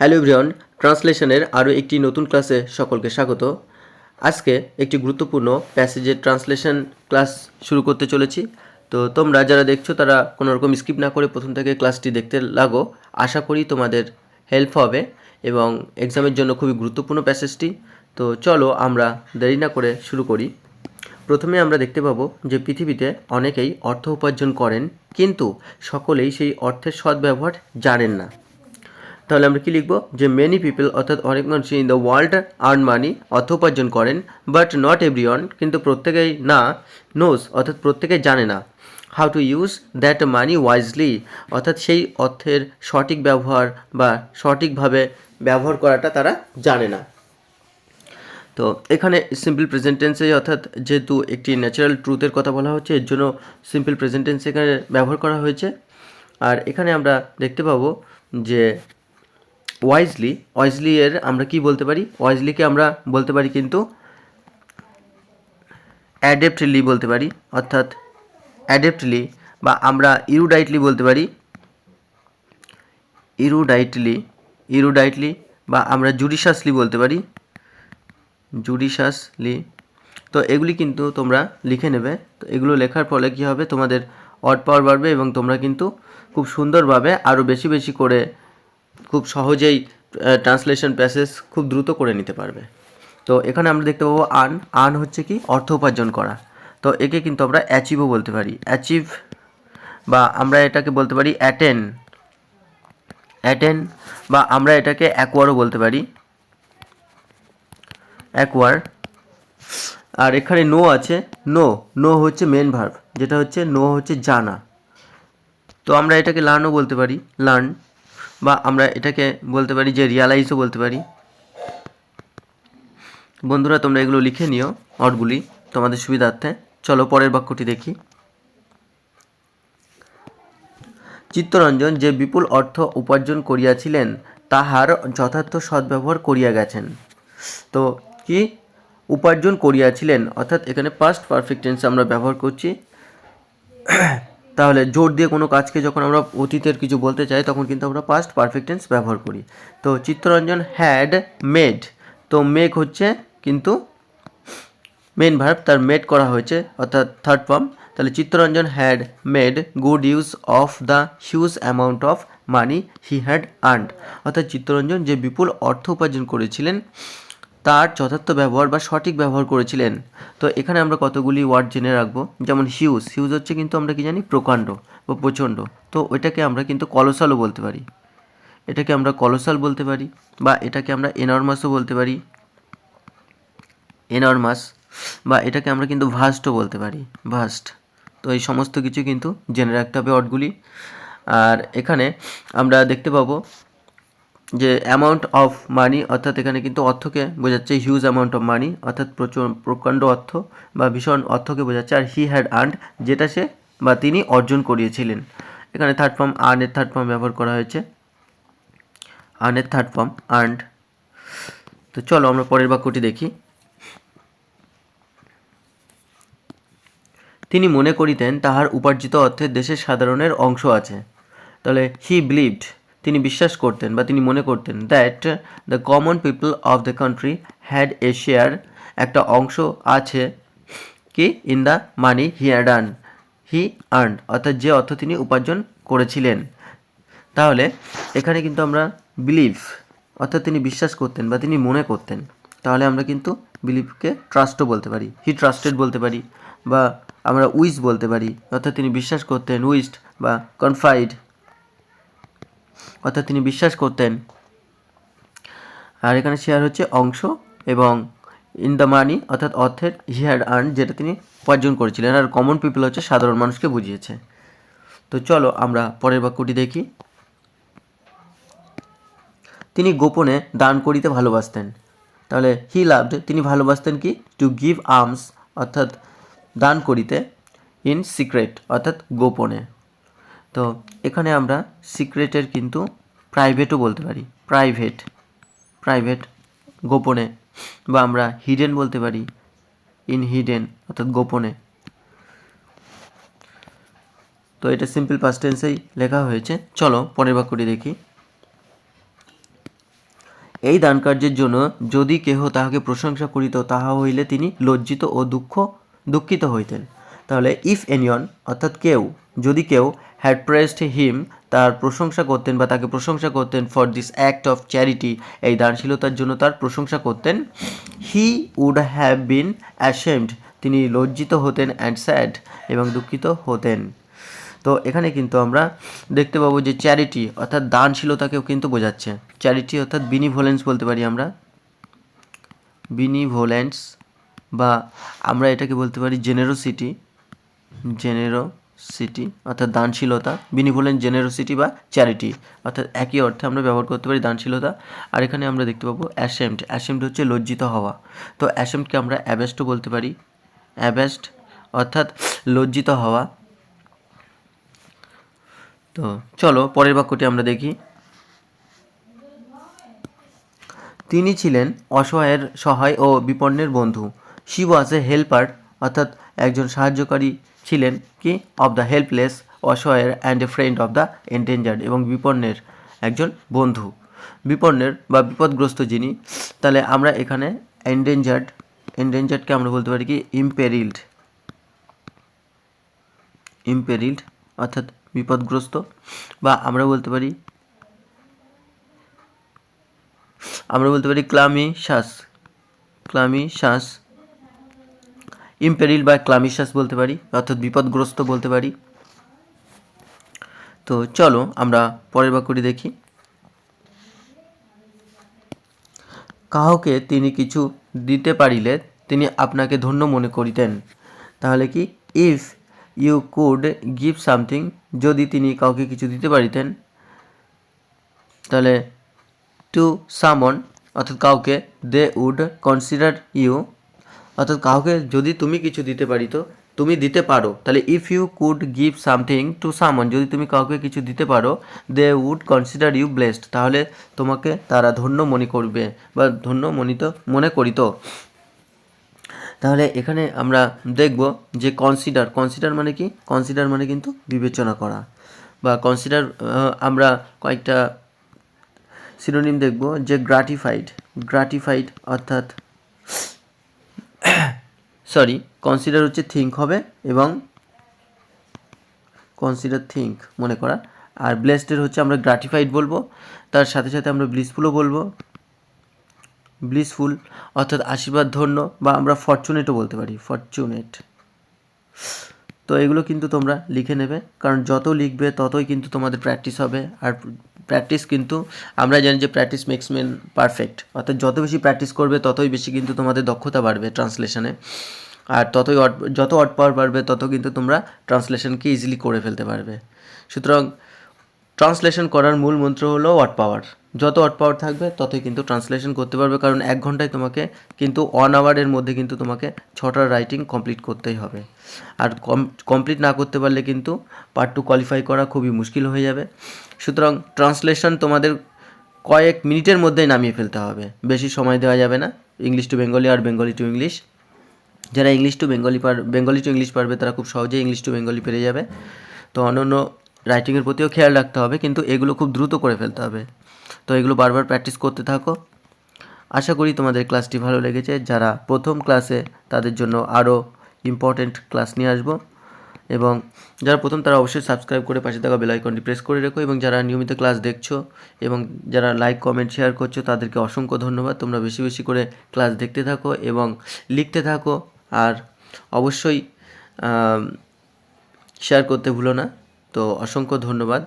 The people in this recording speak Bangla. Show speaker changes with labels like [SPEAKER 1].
[SPEAKER 1] হ্যালো এভরিওয়ান, ট্রান্সলেশনের আরও একটি নতুন ক্লাসে সকলকে স্বাগত। আজকে একটি গুরুত্বপূর্ণ প্যাসেজের ট্রান্সলেশন ক্লাস শুরু করতে চলেছি। তো তোমরা যারা দেখছো তারা কোনো রকম স্কিপ না করে প্রথম থেকে ক্লাসটি দেখতে লাগো। আশা করি তোমাদের হেল্প হবে এবং এক্সামের জন্য খুবই গুরুত্বপূর্ণ প্যাসেজটি। তো চলো আমরা দেরি না করে শুরু করি। প্রথমে আমরা দেখতে পাবো যে পৃথিবীতে অনেকেই অর্থ উপার্জন করেন, কিন্তু সকলেই সেই অর্থের সদ্ব্যবহার জানেন না। তাহলে আমরা কি লিখবো যে মেনি পিপল অর্থাৎ অনেক মানুষ in the world earn money অর্থ উপার্জন করেন, বাট নট এভরিওয়ান কিন্তু প্রত্যেকেই না, নোজ অর্থাৎ প্রত্যেকেই জানে না, how to use that money wisely অর্থাৎ সেই অর্থের সঠিক ব্যবহার বা সঠিকভাবে ব্যবহার করাটা তারা জানে না। তো এখানে সিম্পল প্রেজেন্ট টেন্সে অর্থাৎ যেহেতু একটি ন্যাচারাল ট্রুথের কথা বলা হচ্ছে, এর জন্য সিম্পল প্রেজেন্ট টেন্স এখানে ব্যবহার করা হয়েছে। আর এখানে আমরা দেখতে পাবো যে ওয়াইজলি এর আমরা কি বলতে পারি, ওয়াইজলিকে আমরা বলতে পারি কিন্তু অ্যাডেপ্টলি বলতে পারি, অর্থাৎ অ্যাডেপ্টলি, বা আমরা ইরুডাইটলি বলতে পারি, ইরুডাইটলি, বা আমরা জুডিশাসলি বলতে পারি, জুডিশাসলি। তো এগুলি কিন্তু তোমরা লিখে নেবে। তো এগুলো লেখার ফলে কী হবে, তোমাদের ওয়ার্ড পাওয়ার বাড়বে এবং তোমরা কিন্তু খুব সুন্দরভাবে আরও বেশি বেশি করে খুব সহজেই ট্রান্সলেশন প্যাসেজ খুব দ্রুত করে নিতে পারবে। তো এখানে আমরা দেখতে পাবো আর্ন হচ্ছে কি অর্থ উপার্জন করা। তো একে কিন্তু আমরা অ্যাচিভও বলতে পারি, অ্যাচিভ, বা আমরা এটাকে বলতে পারি অ্যাটেন, বা আমরা এটাকে অ্যাকোয়ারও বলতে পারি, অ্যাকোয়ার। আর এখানে নো আছে, নো হচ্ছে মেন ভার্ব, যেটা হচ্ছে নো হচ্ছে জানা। তো আমরা এটাকে লার্নও বলতে পারি, লার্ন, বা আমরা এটাকে বলতে পারি যে রিয়ালাইজও বলতে পারি। বন্ধুরা তোমরা এগুলো লিখে নিও ওয়ার্ডগুলি তোমাদের সুবিধার্থে। চলো পরের বাক্যটি দেখি। চিত্তরঞ্জন যে বিপুল অর্থ উপার্জন করিয়াছিলেন তাহার যথার্থ সদ্ব্যবহার করিয়া গেছেন। তো কি উপার্জন করিয়াছিলেন অর্থাৎ এখানে পাস্ট পারফেক্ট টেন্স আমরা ব্যবহার করছি। তাহলে জোর দিয়ে কোনো কাজকে যখন আমরা অতীতের কিছু বলতে চাই তখন কিন্তু আমরা পাস্ট পারফেক্ট টেন্স ব্যবহার করি। তো চিত্তরঞ্জন হ্যাড মেড, তো মেক হচ্ছে কিন্তু মেন ভার্ব, তার মেড করা হয়েছে অর্থাৎ থার্ড ফর্ম। তাহলে Chittaranjan had made good use of the huge amount of money he had earned, অর্থাৎ চিত্তরঞ্জন যে বিপুল অর্থ উপার্জন করেছিলেন তার যথার্থ ব্যবহার বা সঠিক ব্যবহার করেছিলেন। তো এখানে আমরা কতগুলি ওয়ার্ড জেনে রাখবো, যেমন হিউজ হচ্ছে কিন্তু আমরা কি জানি প্রকাণ্ড বা প্রচণ্ড। তো ওইটাকে আমরা কিন্তু কলোসালও বলতে পারি, এটাকে আমরা কলোসাল বলতে পারি, বা এটাকে আমরা এনর্মাসও বলতে পারি, এনর্মাস, বা এটাকে আমরা কিন্তু ভাস্টও বলতে পারি, ভাস্ট। তো এই সমস্ত কিছু কিন্তু জেনে রাখতে হবে ওয়ার্ডগুলি। আর এখানে আমরা দেখতে পাবো যে অ্যামাউন্ট অফ মানি অর্থাৎ এখানে কিন্তু অর্থকে বোঝাচ্ছে, হিউজ অ্যামাউন্ট অফ মানি অর্থাৎ প্রকাণ্ড অর্থ বা ভীষণ অর্থকে বোঝাচ্ছে। আর হি হ্যাড আর্নড যেটা সে বা তিনি অর্জন করিয়েছিলেন। এখানে থার্ড ফর্ম আর্নের থার্ড ফর্ম ব্যবহার করা হয়েছে, আর্নের থার্ড ফর্ম আর্নড। তো চলো আমরা পরের বাক্যটি দেখি। তিনি মনে করিতেন তাহার উপার্জিত অর্থে দেশের সাধারণের অংশ আছে। তাহলে হি বিলিভড, তিনি বিশ্বাস করতেন বা তিনি মনে করতেন, that the common people of the country had a share, একটা অংশ আছে কি in the money he had earned অর্থাৎ যে অর্থ তিনি উপার্জন করেছিলেন। তাহলে এখানে কিন্তু আমরা বিলিভ অর্থাৎ তিনি বিশ্বাস করতেন বা তিনি মনে করতেন, তাহলে আমরা কিন্তু বিলিভকে ট্রাস্টও বলতে পারি, হি ট্রাস্টেড বলতে পারি, বা আমরা উইশ বলতে পারি অর্থাৎ তিনি বিশ্বাস করতেন, উইশড, বা কনফাইড অর্থাৎ তিনি বিশ্বাস করতেন। আর এখানে শেয়ার হচ্ছে অংশ, এবং ইন দ্য মানি অর্থাৎ অর্থের হি হ্যাড আর্ন যেটা তিনি উপার্জন করেছিলেন। আর কমন পিপল হচ্ছে সাধারণ মানুষকে বুঝিয়েছে। তো চলো আমরা পরের বাক্যটি দেখি। তিনি গোপনে দান করিতে ভালোবাসতেন। তাহলে হি লাভড, তিনি ভালোবাসতেন কি টু গিভ আর্মস অর্থাৎ দান করিতে, ইন সিক্রেট অর্থাৎ গোপনে। তো এখানে আমরা সিক্রেটের কিন্তু প্রাইভেটও বলতে পারি, প্রাইভেট গোপনে, বা আমরা হিডেন বলতে পারি, ইন হিডেন অর্থাৎ গোপনে। তো এটা সিম্পল পাস্ট টেন্সেই লেখা হয়েছে। চলো পরের বাক্যটি দেখি। এই দান কার্যের জন্য যদি কেহ তাহাকে প্রশংসা করিত, তাহা হইলে তিনি লজ্জিত ও দুঃখিত হইতেন। তাহলে ইফ এনিয়ন অর্থাৎ যদি কেউ হ্যাড প্রেসড হিম, তার প্রশংসা করতেন বা তাকে প্রশংসা করতেন for this act of charity, এই দানশীলতার জন্য তার প্রশংসা করতেন, he would have been ashamed, তিনি লজ্জিত হতেন, অ্যান্ড স্যাড, এবং দুঃখিত হতেন। তো এখানে কিন্তু আমরা দেখতে পাবো যে চ্যারিটি অর্থাৎ দানশীলতাকেও কিন্তু বোঝাচ্ছে। চ্যারিটি অর্থাৎ বিনিভোলেন্স বলতে পারি আমরা, বিনিভোলেন্স, বা আমরা এটাকে বলতে পারি জেনেরোসিটি অর্থাৎ দানশীলতা, বিনিভোলেন্ট জেনেরোসিটি বা চ্যারিটি অর্থাৎ একই অর্থে আমরা ব্যবহার করতে পারি দানশীলতা। আর এখানে আমরা দেখতে পাবো অ্যাশেমড হচ্ছে লজ্জিত হওয়া, তো অ্যাশেমডকে আমরা অ্যাবেস্টও বলতে পারি, অ্যাবেস্ট অর্থাৎ লজ্জিত হওয়া। তো চলো পরের বাক্যটি আমরা দেখি। তিনি ছিলেন সহায় ও বিপন্নের বন্ধু। শি ওয়াজ এ হেল্পার অর্থাৎ একজন সাহায্যকারী ছিলেন কি, অফ দ্য হেল্পলেস, অসহায়ের, and a friend of the endangered, এবং বিপন্নের একজন বন্ধু। বিপন্নের বা বিপদগ্রস্ত যিনি, তাহলে আমরা এখানে এন্ডেঞ্জার্ডকে আমরা বলতে পারি কি ইম্পেরিল্ড অর্থাৎ বিপদগ্রস্ত, বা আমরা বলতে পারি ক্লামিশাস, ইম্পেরিল বা ক্লামিশাস বলতে পারি, অর্থাৎ বিপদগ্রস্ত বলতে পারি। তো চলো আমরা পরের বাক্যটি দেখি। কাহকে তিনি কিছু দিতে পারিলে তিনি আপনাকে ধন্য মনে করিতেন। তাহলে কি, if you could give something, যদি তিনি কাউকে কিছু দিতে পারিতেন, তাহলে টু সামন অর্থাৎ কাউকে, দে উড কনসিডার ইউ অর্থাৎ কাউকে যদি তুমি কিছু দিতে দিতে পারো, তাহলে if you could give something to someone, যদি তুমি কাউকে কিছু দিতে পারো, they would consider you blessed, তাহলে তোমাকে তারা ধন্য মনে করবে বা ধন্য মনে করিত। তাহলে এখানে আমরা দেখব যে কনসিডার মানে কি, কনসিডার মানে কিন্তু বিবেচনা করা, বা কনসিডার আমরা কয়েকটা সিনোনিম দেখব, যে গ্রাটিফাইড অর্থাৎ কনসিডার হচ্ছে থিঙ্ক হবে, এবং কনসিডার থিঙ্ক মনে করা, আর ব্লেসডের হচ্ছে আমরা গ্রাটিফাইড বলবো, তার সাথে সাথে আমরা ব্লিসফুলও বলবো, ব্লিসফুল অর্থাৎ আশীর্বাদ ধন্য, বা আমরা ফরচুনেটও বলতে পারি, ফরচুনেট। তো এগুলো কিন্তু তোমরা লিখে নেবে, কারণ যত লিখবে ততই কিন্তু তোমাদের প্র্যাকটিস হবে। আর প্র্যাকটিস কিন্তু আমরা জানি যে প্র্যাকটিস মেক্স ম্যান পারফেক্ট, অর্থাৎ যত বেশি প্র্যাকটিস করবে ততই বেশি কিন্তু তোমাদের দক্ষতা বাড়বে ট্রান্সলেশনে, আর যত ওয়ার্ড পাওয়ার বাড়বে তত কিন্তু তোমরা ট্রান্সলেশনকে ইজিলি করে ফেলতে পারবে। সুতরাং ট্রান্সলেশন করার মূল মন্ত্র হলো ওয়ার্ড পাওয়ার, যত ওয়ার্ড পাওয়ার থাকবে ততই কিন্তু ট্রান্সলেশন করতে পারবে, কারণ 1 ঘন্টায় তোমাকে কিন্তু 1 আওয়ারের মধ্যে কিন্তু তোমাকে 6টা রাইটিং কমপ্লিট করতেই হবে। আর কমপ্লিট না করতে পারলে কিন্তু পার্ট 2 কোয়ালিফাই করা খুবই মুশকিল হয়ে যাবে। সুতরাং ট্রান্সলেশন তোমাদের কয়েক মিনিটের মধ্যেই নামিয়ে ফেলতে হবে, বেশি সময় দেওয়া যাবে না। ইংলিশ টু বেঙ্গলি আর বেঙ্গলি টু ইংলিশ, যারা বেঙ্গলি টু ইংলিশ পারবে তারা খুব সহজেই ইংলিশ টু বেঙ্গলি পেরে যাবে। তো অন্যান্য রাইটিংয়ের প্রতিও খেয়াল রাখতে হবে, কিন্তু এগুলো খুব দ্রুত করে ফেলতে হবে। তো এগুলো বারবার প্র্যাকটিস করতে থাকো। আশা করি তোমাদের ক্লাসটি ভালো লেগেছে। যারা প্রথম ক্লাসে, তাদের জন্য আরও ইম্পর্টেন্ট ক্লাস নিয়ে আসবো, এবং যারা প্রথম তারা অবশ্যই সাবস্ক্রাইব করে পাশে থাকা বেল আইকনটি প্রেস করে রেখো, এবং যারা নিয়মিত ক্লাস দেখছো এবং যারা লাইক কমেন্ট শেয়ার করছো তাদেরকে অসংখ্য ধন্যবাদ। তোমরা বেশি বেশি করে ক্লাস দেখতে থাকো এবং লিখতে থাকো, আর অবশ্যই শেয়ার করতে ভুলো না। তো অসংখ্য ধন্যবাদ।